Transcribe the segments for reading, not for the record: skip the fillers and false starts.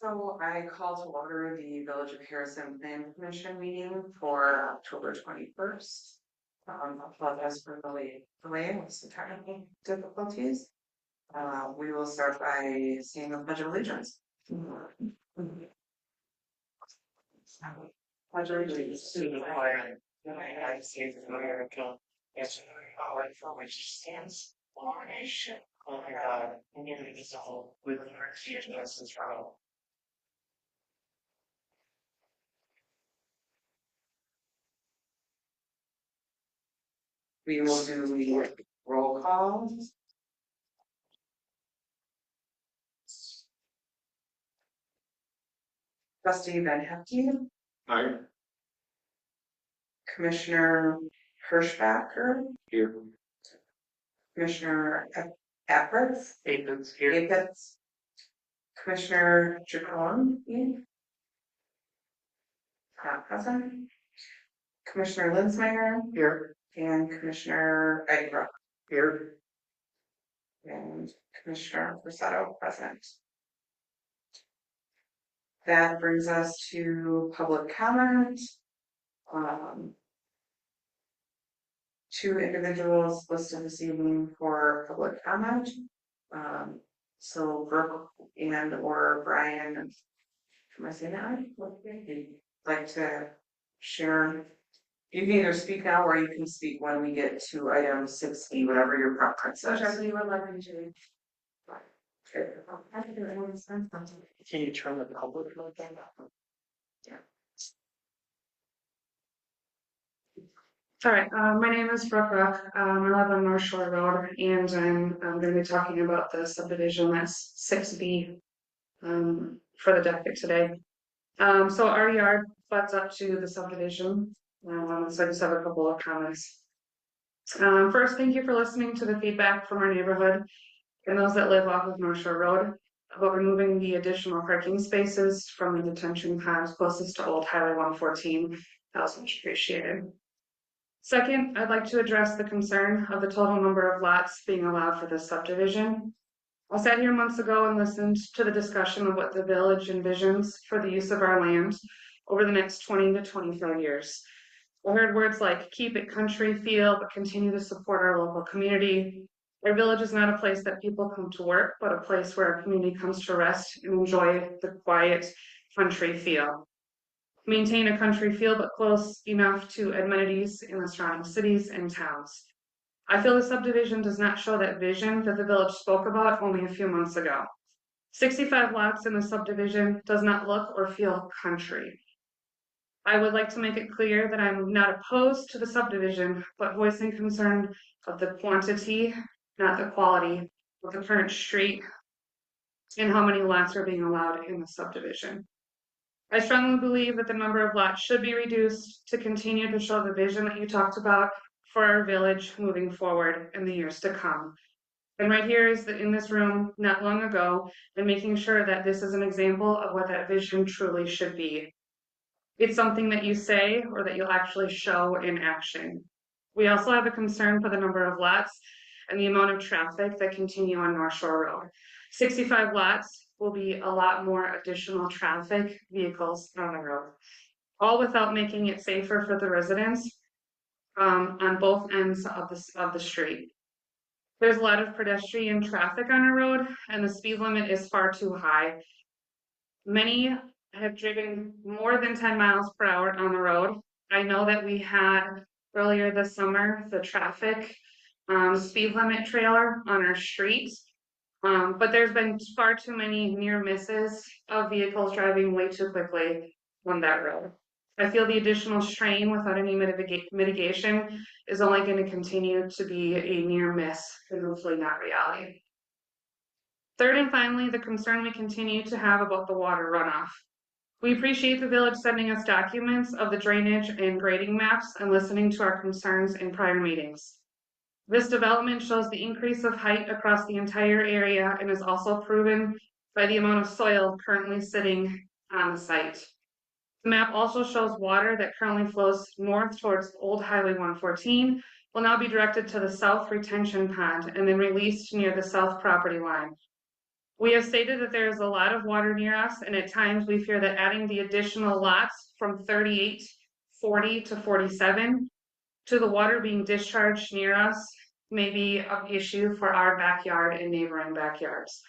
So I call to order the Village of Harrison Plan Commission meeting for October 21st. Apologize for the late delay with some technical difficulties. We will start by saying the Pledge of Allegiance. Pledge allegiance to the flag of the United States of America, and to the republic for which it stands, one nation, under God, indivisible, with liberty and justice for all. We will do the roll call. Trustee Van Hefty. Aye. Commissioner Hirschbacher. Here. Commissioner Epworth. Apis here. Apis. Commissioner Chacon. Not present. Commissioner Linsmeyer. Here. And Commissioner Egbrook. Here. And Commissioner Rossetto present. That brings us to public comment. Two individuals listed this evening for public comment. So Brooke and or Brian, am I saying that right? Like to share. You can either speak now or you can speak when we get to item 6E, whatever your preference is. Whichever you would like me to. Can you turn the public mode down? All right, my name is Brooke Ruck. I live on North Shore Road, and I'm going to be talking about the subdivision that's 6B for the docket today. So our yard butts up to the subdivision, so I just have a couple of comments. First, thank you for listening to the feedback from our neighborhood and those that live off of North Shore Road about removing the additional parking spaces from the detention ponds closest to Old Highway 114. That was much appreciated. Second, I'd like to address the concern of the total number of lots being allowed for this subdivision. I sat here months ago and listened to the discussion of what the village envisions for the use of our land over the next 20 to 25 years. I heard words like keep it country feel, but continue to support our local community. Our village is not a place that people come to work, but a place where our community comes to rest and enjoy the quiet country feel. Maintain a country feel, but close enough to amenities in the surrounding cities and towns. I feel the subdivision does not show that vision that the village spoke about only a few months ago. 65 lots in the subdivision does not look or feel country. I would like to make it clear that I'm not opposed to the subdivision, but voicing concern of the quantity, not the quality, of the current street and how many lots are being allowed in the subdivision. I strongly believe that the number of lots should be reduced to continue to show the vision that you talked about for our village moving forward in the years to come. And right here is in this room not long ago, and making sure that this is an example of what that vision truly should be. It's something that you say or that you'll actually show in action. We also have a concern for the number of lots and the amount of traffic that continue on North Shore Road. 65 lots will be a lot more additional traffic vehicles on the road, all without making it safer for the residents on both ends of the street. There's a lot of pedestrian traffic on our road, and the speed limit is far too high. Many have driven more than 10 miles per hour on the road. I know that we had earlier this summer the traffic speed limit trailer on our street. But there's been far too many near misses of vehicles driving way too quickly on that road. I feel the additional strain without any mitigation is only going to continue to be a near miss and hopefully not reality. Third and finally, the concern we continue to have about the water runoff. We appreciate the village sending us documents of the drainage and grading maps and listening to our concerns in prior meetings. This development shows the increase of height across the entire area and is also proven by the amount of soil currently sitting on the site. The map also shows water that currently flows north towards Old Highway 114 will now be directed to the south retention pond and then released near the south property line. We have stated that there is a lot of water near us, and at times we fear that adding the additional lots from 38, 40 to 47 to the water being discharged near us may be an issue for our backyard and neighboring backyards.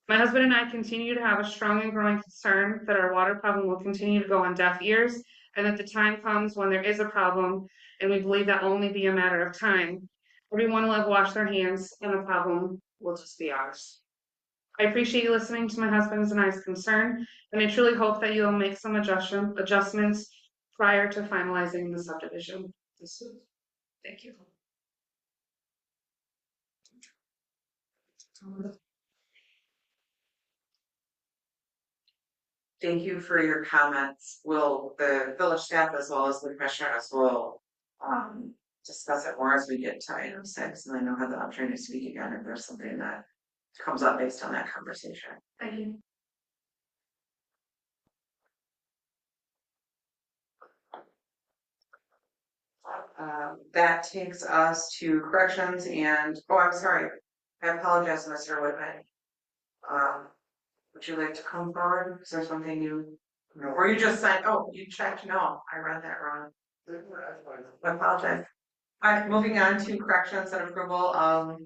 My husband and I continue to have a strong and growing concern that our water problem will continue to go on deaf ears, and that the time comes when there is a problem, and we believe that will only be a matter of time. Everyone will have washed their hands, and the problem will just be ours. I appreciate you listening to my husband's and I's concern, and I truly hope that you'll make some adjustments prior to finalizing the subdivision. Thank you. Thank you for your comments. Will the village staff as well as the commissioners will discuss it more as we get to item 6, and then you'll have the opportunity to speak again if there's something that comes up based on that conversation. Thank you. That takes us to corrections and, oh, I'm sorry. I apologize, Mr. Whitman. Would you like to come forward? Is there something you, or you just said, oh, you checked? No, I read that wrong. I apologize. All right, moving on to corrections and approval of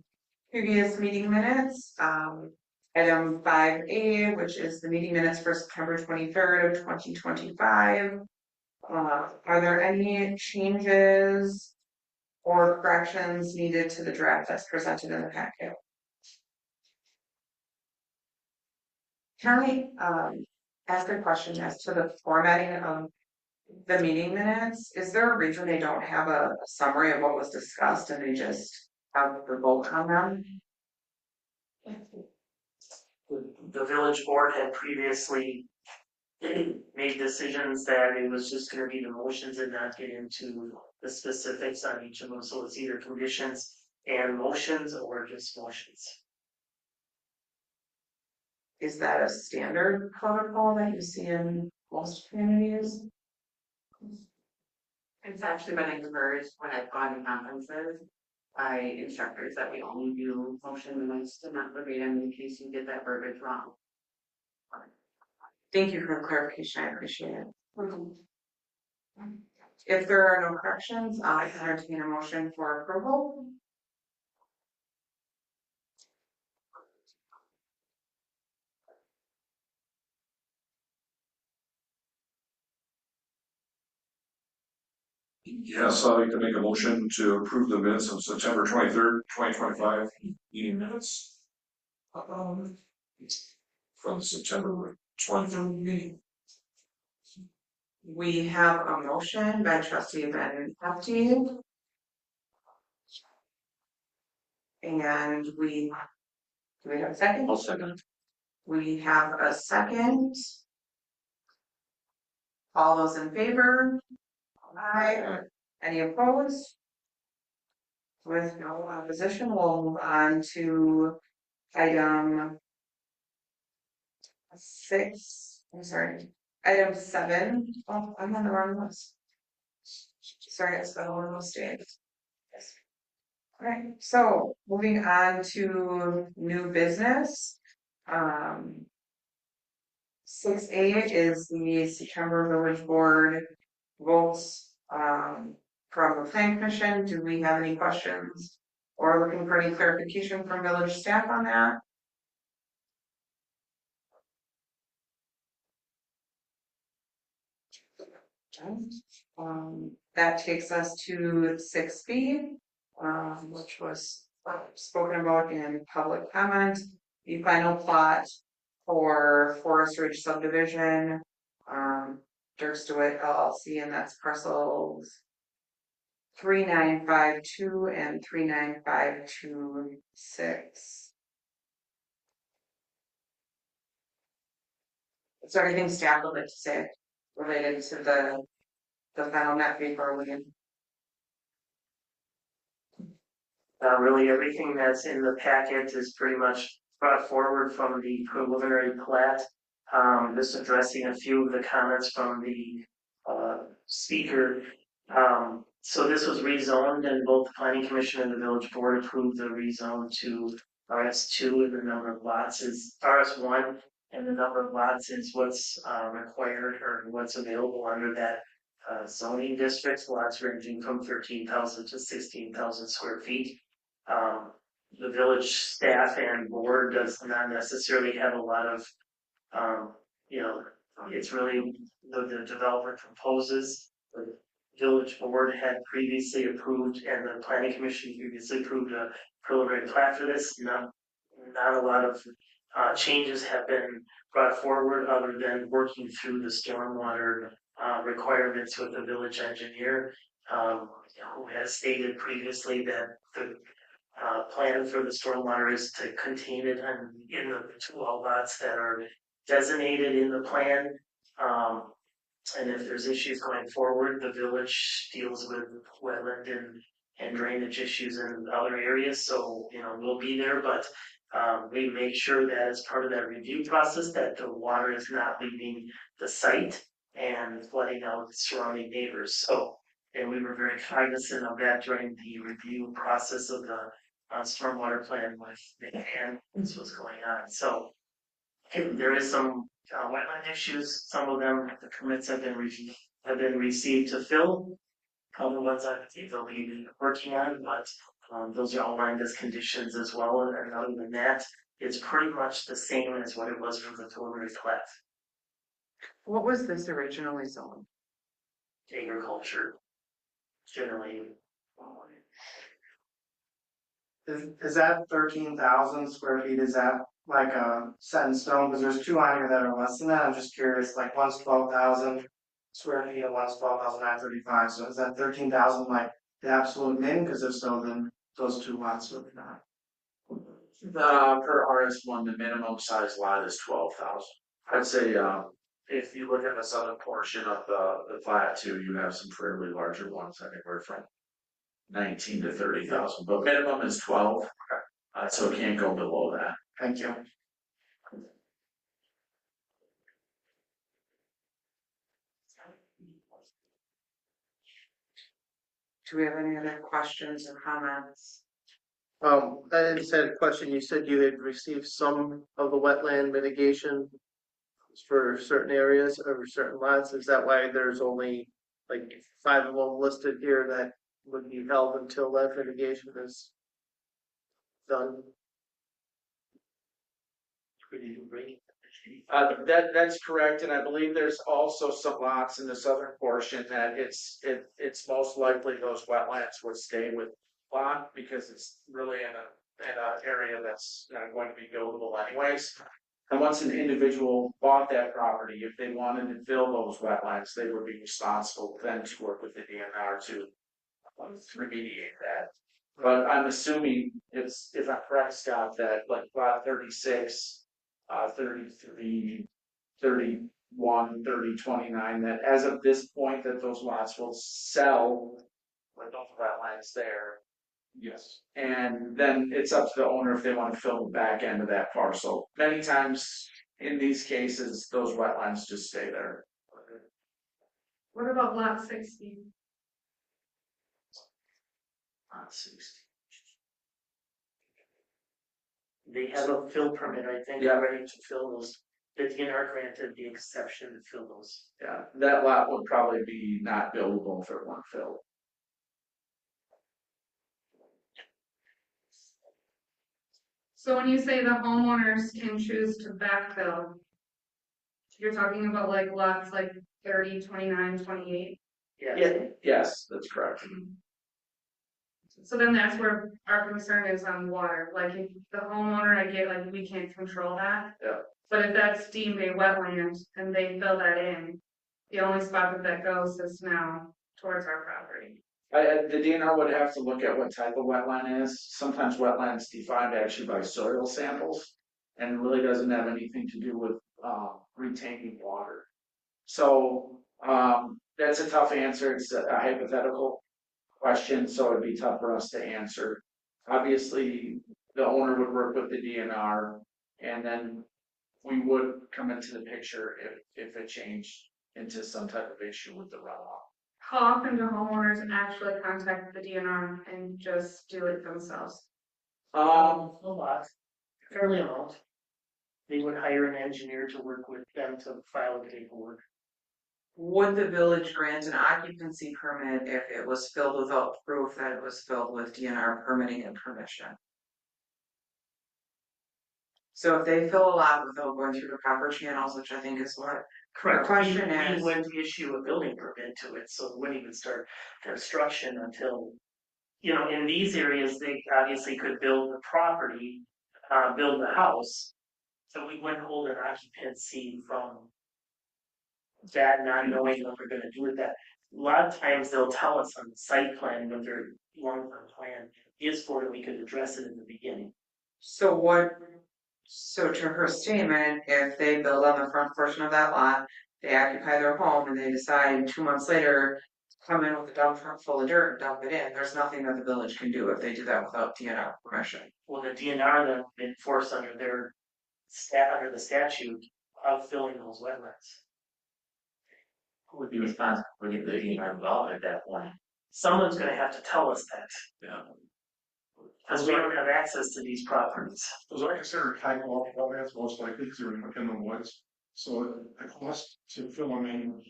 previous meeting minutes. Item 5A, which is the meeting minutes for September 23rd of 2025. Are there any changes or corrections needed to the draft that's presented in the packet? Can I ask a question as to the formatting of the meeting minutes? Is there a reason they don't have a summary of what was discussed and they just have the vote on them? The village board had previously made decisions that it was just going to be the motions and not get into the specifics on each of them. So it's either conditions and motions or just motions. Is that a standard protocol that you see in most communities? It's actually been encouraged when I've gone to conferences by instructors that we only do motion minutes to not verbatim in case you get that verbiage wrong. Thank you for the clarification. I appreciate it. If there are no corrections, I entertain a motion for approval. Yes, I'd like to make a motion to approve the minutes of September 23rd, 2025 meeting minutes. From the September 23rd meeting. We have a motion by trustee Van Hefty. And do we have a second? I'll second. We have a second. All those in favor? Aye. Any opposed? With no opposition, we'll move on to item 6. I'm sorry. Item 7. Oh, I'm on the wrong list. Sorry, it's been one of those days. Yes. All right, so moving on to new business. 6A is the September Village Board votes from the Planning Commission. Do we have any questions or looking for any clarification from village staff on that? That takes us to 6B, which was spoken about in public comment. The final plot for Forest Ridge subdivision, Dirk Stewart LLC, and that's parcels 3952 and 39526. Is there anything staff would like to say related to the final map before we can? Really, everything that's in the packet is pretty much brought forward from the preliminary plat. This addressing a few of the comments from the speaker. So this was rezoned, and both the Planning Commission and the Village Board approved the rezone to RS2 and the number of lots is RS1 and the number of lots is what's required or what's available under that zoning district. Lots ranging from 13,000 to 16,000 square feet. The village staff and board does not necessarily have a lot of, it's really the developer proposes. The village board had previously approved and the planning commission previously approved a preliminary plat for this. Not a lot of changes have been brought forward other than working through the stormwater requirements with the village engineer, who has stated previously that the plan for the stormwater is to contain it in the two lots that are designated in the plan. And if there's issues going forward, the village deals with wetland and drainage issues in other areas. So, we'll be there, but we make sure that as part of that review process that the water is not leaving the site and flooding out surrounding neighbors. So, and we were very cognizant of that during the review process of the stormwater plan with and this was going on. So there is some wetland issues. Some of them, the permits have been received to fill. Other ones I think they'll be working on, but those are outlined as conditions as well. And other than that, it's pretty much the same as what it was from the preliminary plat. What was this originally zoned? Agriculture, generally. Is that 13,000 square feet, is that like a set in stone? Because there's two on here that are less than that. I'm just curious, like one's 12,000 square feet and one's 12,935. So is that 13,000 like the absolute min? Because if so, then those two lots would not. Per RS1, the minimum size lot is 12,000. I'd say, if you look at the southern portion of the plat too, you have some fairly larger ones, anywhere from 19 to 30,000, but minimum is 12. So it can't go below that. Thank you. Do we have any other questions or comments? I just had a question. You said you had received some of the wetland mitigation for certain areas or certain lots. Is that why there's only like 5 of them listed here that would be held until that mitigation is done? That's correct, and I believe there's also some lots in the southern portion that it's most likely those wetlands would stay with lot because it's really in an area that's going to be buildable anyways. And once an individual bought that property, if they wanted to fill those wetlands, they would be responsible then to work with the DNR to remediate that. But I'm assuming if I'm correct, Scott, that like lot 36, 33, 31, 30, 29, that as of this point that those lots will sell with those wetlands there. Yes. And then it's up to the owner if they want to fill the back end of that parcel. Many times in these cases, those wetlands just stay there. What about lot 60? Lot 60. They have a fill permit, I think, Yeah. ready to fill those. The DNR granted the exception to fill those. Yeah, that lot would probably be not buildable if it weren't filled. So when you say the homeowners can choose to backfill, you're talking about like lots like 30, 29, 28. Yes. Yes, that's correct. So then that's where our concern is on water. Like if the homeowner, I get like we can't control that. Yeah. But if that's deemed a wetland and they fill that in, the only spot that goes is now towards our property. The DNR would have to look at what type of wetland is. Sometimes wetlands defined actually by soil samples and it really doesn't have anything to do with retaining water. So that's a tough answer. It's a hypothetical question, so it'd be tough for us to answer. Obviously, the owner would work with the DNR and then we would come into the picture if it changed into some type of issue with the runoff. How often do homeowners actually contact the DNR and just do it themselves? A lot. fairly amount. They would hire an engineer to work with them to file the paperwork. Would the village grant an occupancy permit if it was filled without proof that it was filled with DNR permitting and permission? So if they fill a lot without going through the proper channels, which I think is what, Correct. question We is- wouldn't issue a building permit to it, so we wouldn't even start construction until, you know, in these areas, they obviously could build the property, build the house. So we wouldn't hold an occupancy from that, not knowing what we're gonna do with that. A lot of times they'll tell us on the site plan what their long-term plan is for it, we could address it in the beginning. so what, so to her statement, if they build on the front portion of that lot, they occupy their home and they decide 2 months later to come in with a dump truck full of dirt and dump it in, there's nothing that the village can do if they do that without DNR permission. Well, the DNR then enforce under their under the statute of filling those wetlands. Who would be responsible for getting the DNR involved at that point? Someone's gonna have to tell us that, Yeah. because we don't have access to these properties. Those are considered high quality wetlands most likely because they're in the woods. So the cost to fill them in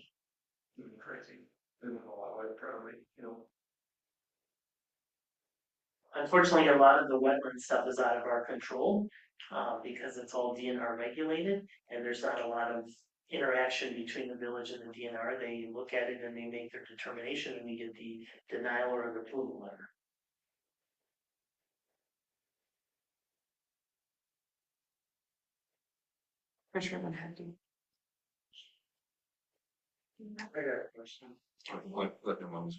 is crazy. They don't allow it probably, you know. Unfortunately, a lot of the wetland stuff is out of our control, because it's all DNR regulated, and there's not a lot of interaction between the village and the DNR. They look at it and they make their determination, and we get the denial or the approval letter. Commissioner Manhattan. I got a question. Let them always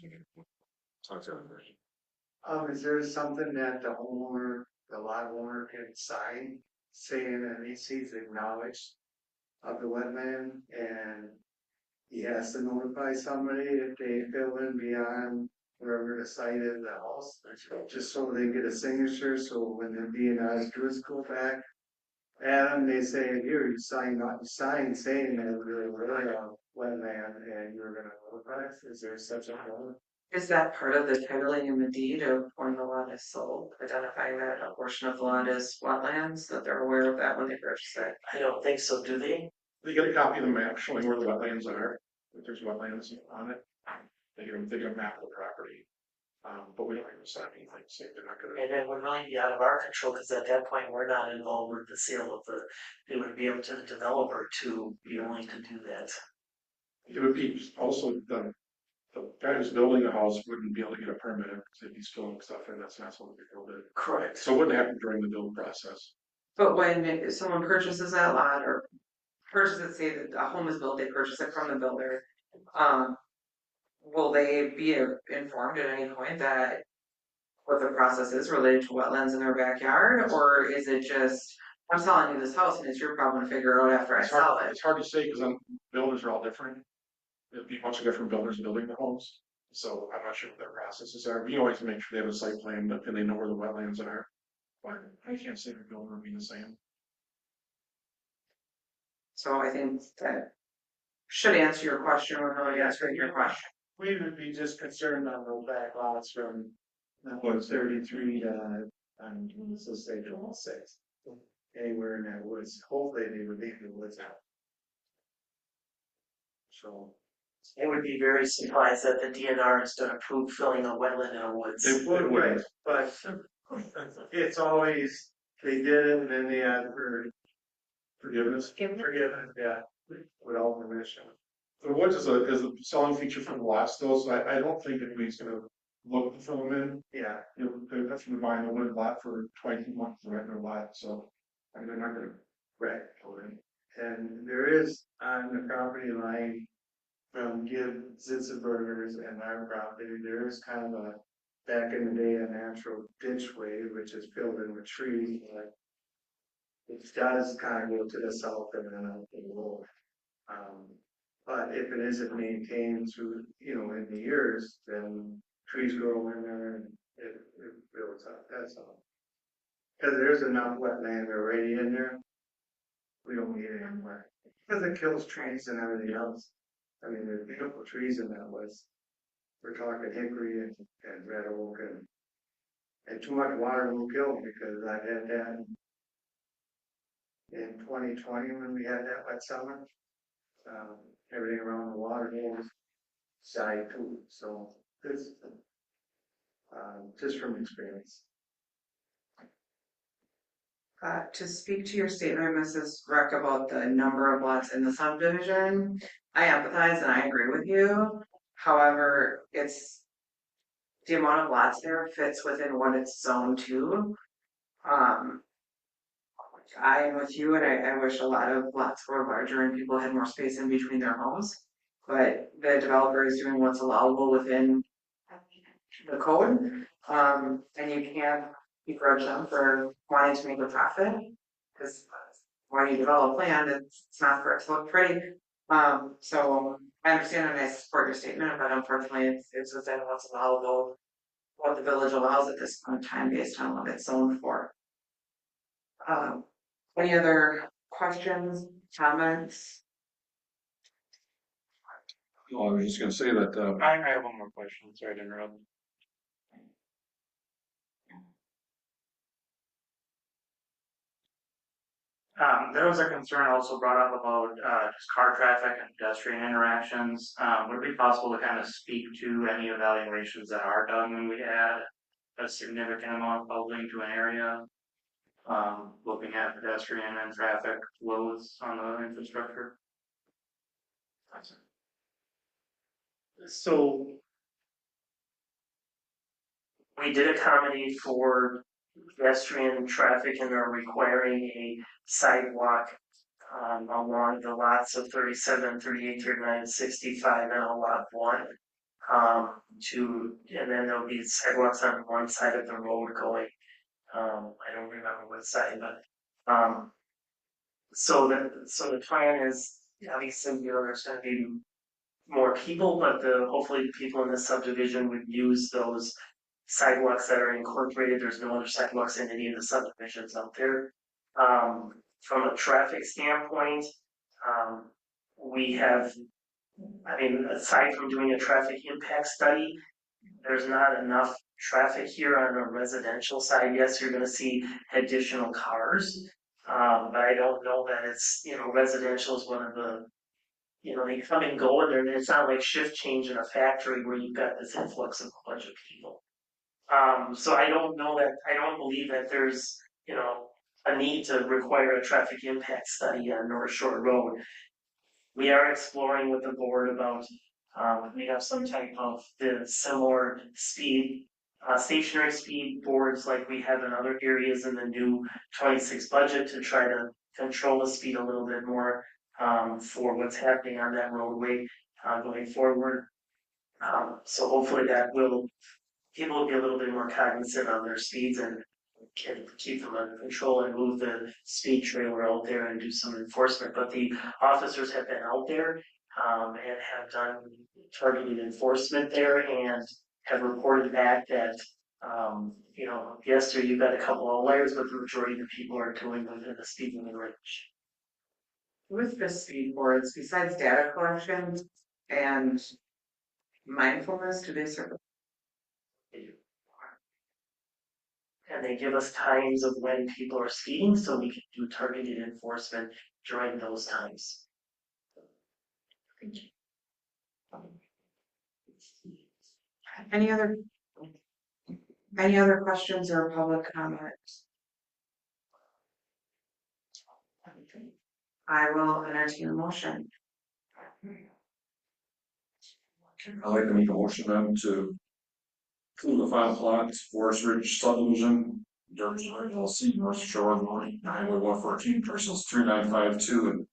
talk to them first. Is there something that the homeowner, the lot owner can sign saying that he sees acknowledged of the wetland and he has to notify somebody if they fill in beyond wherever the site is, the house, just so they get a signature, so when the DNR's does go back at them, they say, here, you sign saying that we're a wetland and you're gonna notify us. Is there such a law? Is that part of the titling in the deed of when the lot is sold, identifying that a portion of the lot is wetlands, that they're aware of that when they purchase it? I don't think so, do they? They get a copy of the map showing where the wetlands are, if there's wetlands on it. They get a map of the property. But we don't even sign anything, say they're not gonna. And it would really be out of our control, because at that point, we're not involved with the sale of it would be up to the developer to be willing to do that. It would be also the guy who's building the house wouldn't be able to get a permit if he's filling stuff in, that's not something they build it. Correct. So it wouldn't happen during the build process. But when someone purchases that lot or purchases, say that a home is built, they purchase it from the builder, will they be informed at any point that what the process is related to wetlands in their backyard, or is it just, I'm selling you this house and it's your problem to figure it out after I sell it? It's hard to say because builders are all different. There'd be a bunch of different builders building the homes. So I'm not sure what their processes are. You always make sure they have a site plan and they know where the wetlands are. But I can't say the builder would be the same. So I think that should answer your question or really answering your question. We would be just concerned on those back lots from woods 33 to, so say 26. Anywhere in that woods, hopefully they would leave the woods out. So. I would be very surprised that the DNR is gonna approve filling a wetland in a woods. It would. But it's always, they did it and then they had Forgiveness. forgiven, yeah, with all permission. The woods is a selling feature for the lots though, so I don't think anybody's gonna look to fill them in. Yeah, You know, that's from buying a wood lot for 22 months to rent their lot, so I mean, they're not gonna right. And there is on the property line from Gibb Zitzenbergers and our property, there is kind of a, back in the day, a natural ditchway, which is filled in with trees, but it does kind of go to the south and then up the road. But if it isn't maintained through, you know, in the years, then trees grow in there and it builds up, that's all. Cause there's enough wetland already in there. We don't need it anymore, cause it kills trees and everything else. I mean, there's beautiful trees in that woods. We're talking hickory and red oak and too much water will kill them because I've had that in 2020 when we had that wet summer. Everything around the water was side too, so this, just from experience. To speak to your statement, Mrs. Reck, about the number of lots in the subdivision, I empathize and I agree with you. However, it's the amount of lots there fits within what it's zoned to. I am with you, and I wish a lot of lots were larger and people had more space in between their homes. But the developer is doing what's allowable within the code, and you can't begrudge them for wanting to make a profit. Because when you develop land, it's not for it to look pretty. So I understand and I support your statement, but unfortunately, it's within what's allowable, what the village allows at this point in time based on what it's zoned for. Any other questions, comments? Well, I was just gonna say that, I have one more question, sorry to interrupt. There was a concern also brought up about, just car traffic and pedestrian interactions. Would it be possible to kind of speak to any evaluations that are done when we add a significant amount of building to an area? Looking at pedestrian and traffic flows on the infrastructure? So we did accommodate for pedestrian traffic and are requiring a sidewalk along the lots of 37, 38, 39, 65 and on lot 1. And then there'll be sidewalks on one side of the road going, I don't remember what side, but so the plan is, obviously, there's gonna be more people, but hopefully the people in the subdivision would use those sidewalks that are incorporated. There's no other sidewalks in any of the subdivisions out there. From a traffic standpoint, we have, I mean, aside from doing a traffic impact study, there's not enough traffic here on a residential side. Yes, you're gonna see additional cars, but I don't know that it's, residential is one of the, they come and go, and it's not like shift change in a factory where you've got this influx of a bunch of people. So I don't believe that there's, a need to require a traffic impact study on North Shore Road. We are exploring with the board about, we have some type of the similar speed, stationary speed boards like we have in other areas in the new 26 budget to try to control the speed a little bit more, for what's happening on that roadway, going forward. So hopefully people will be a little bit more cognizant on their speeds and can keep them under control and move the speed trailer out there and do some enforcement. But the officers have been out there, and have done targeted enforcement there and have reported back that, yes, you've got a couple of outliers, but the majority of the people are doing within the speed limit range. With the speed boards, besides data collection and mindfulness, do they serve? And they give us times of when people are speeding so we can do targeted enforcement during those times. Thank you. Any other questions or public comments? I will entertain a motion. I'd like to make a motion then to approve the final plat, Forest Ridge subdivision, Durham LLC, North Shore, Highway 114, parcels 3952 and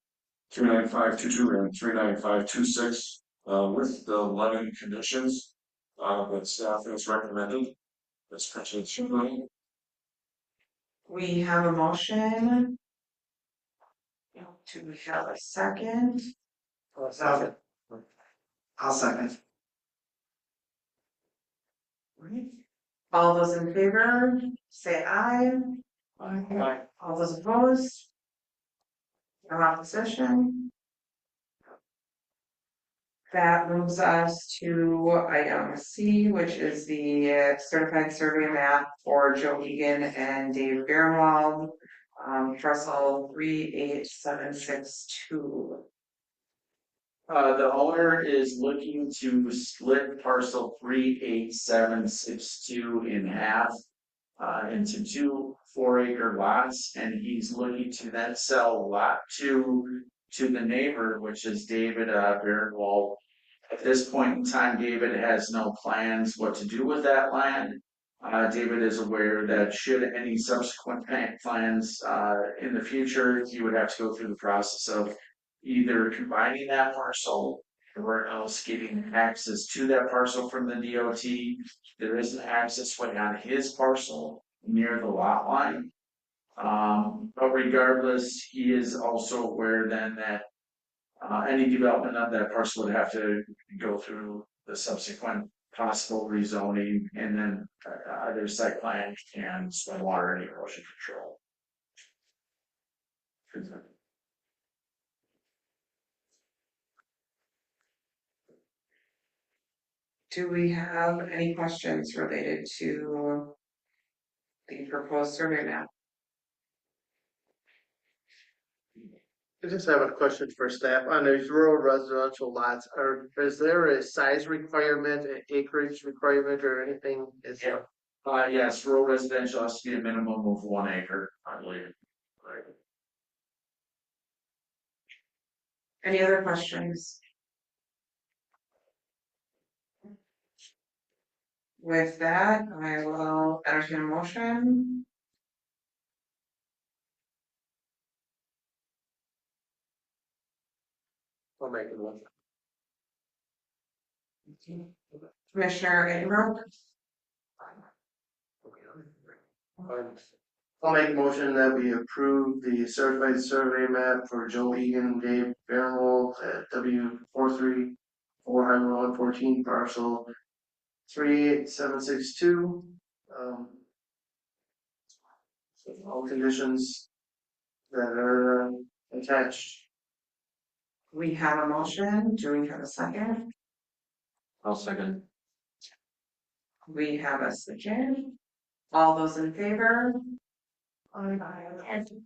39522 and 39526, with the 11 conditions, that staff has recommended. That's potentially. We have a motion. Do we have a second? I'll second. All those in favor, say aye. Aye. All those opposed? No opposition? That moves us to item C, which is the certified survey map for Joe Egan and Dave Barenwald. parcel 38762. The owner is looking to split parcel 38762 in half. Into two 4-acre lots, and he's looking to then sell lot 2 to the neighbor, which is David Barenwald. At this point in time, David has no plans what to do with that land. David is aware that should any subsequent plans in the future, he would have to go through the process of either combining that parcel or else getting access to that parcel from the DOT. There is an access way on his parcel near the lot line. But regardless, he is also aware then that any development of that parcel would have to go through the subsequent possible rezoning and then either site plan and stormwater and erosion control. Do we have any questions related to the proposed survey map? I just have a question for staff on these rural residential lots. Is there a size requirement, an acreage requirement or anything? Yeah. Yes, rural residential has to be a minimum of 1 acre, I believe. Right. Any other questions? With that, I will entertain a motion. I'll make it one. Commissioner Ingram, I'll make a motion that we approve the certified survey map for Joe Egan and Dave Barenwald at W434 Highway 114 parcel 38762. All conditions that are attached. we have a motion. Do we have a second? I'll second. We have a second. All those in favor?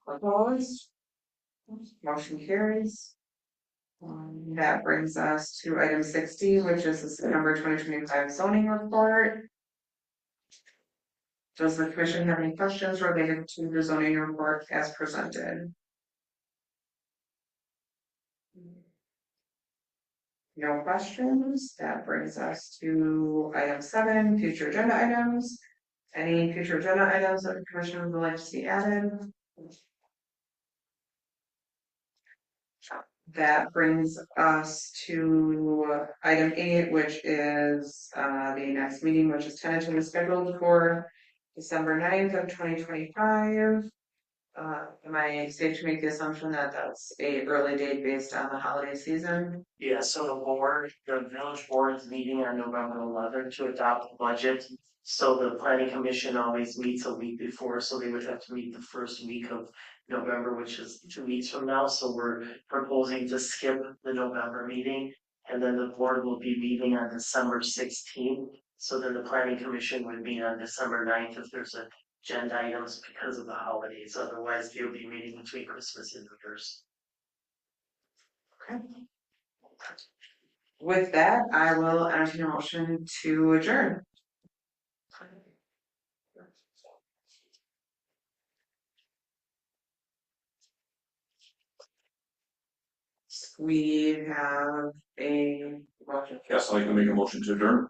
Opposed? Motion carries. That brings us to item 60, which is the September 2025 zoning report. Does the commission have any questions related to the zoning report as presented? No questions. That brings us to item 7, future agenda items. Any future agenda items that the commission would like to see added? That brings us to item 8, which is the next meeting, which is tentatively scheduled for December 9th of 2025. Am I safe to make the assumption that that's a early date based on the holiday season? Yeah, so the village board is meeting on November 11th to adopt the budget. So the planning commission always meets a week before, so they would have to meet the first week of November, which is 2 weeks from now. So we're proposing to skip the November meeting. And then the board will be meeting on December 16th. So then the planning commission would meet on December 9th if there's agenda items because of the holidays. Otherwise, they'll be meeting between Christmas and New Year's. Okay. With that, I will entertain a motion to adjourn. We have a motion. Yes, I'd like to make a motion to adjourn.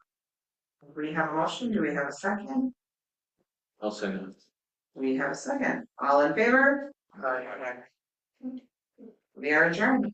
We have a motion. Do we have a second? I'll second. We have a second. All in favor? We are adjourned.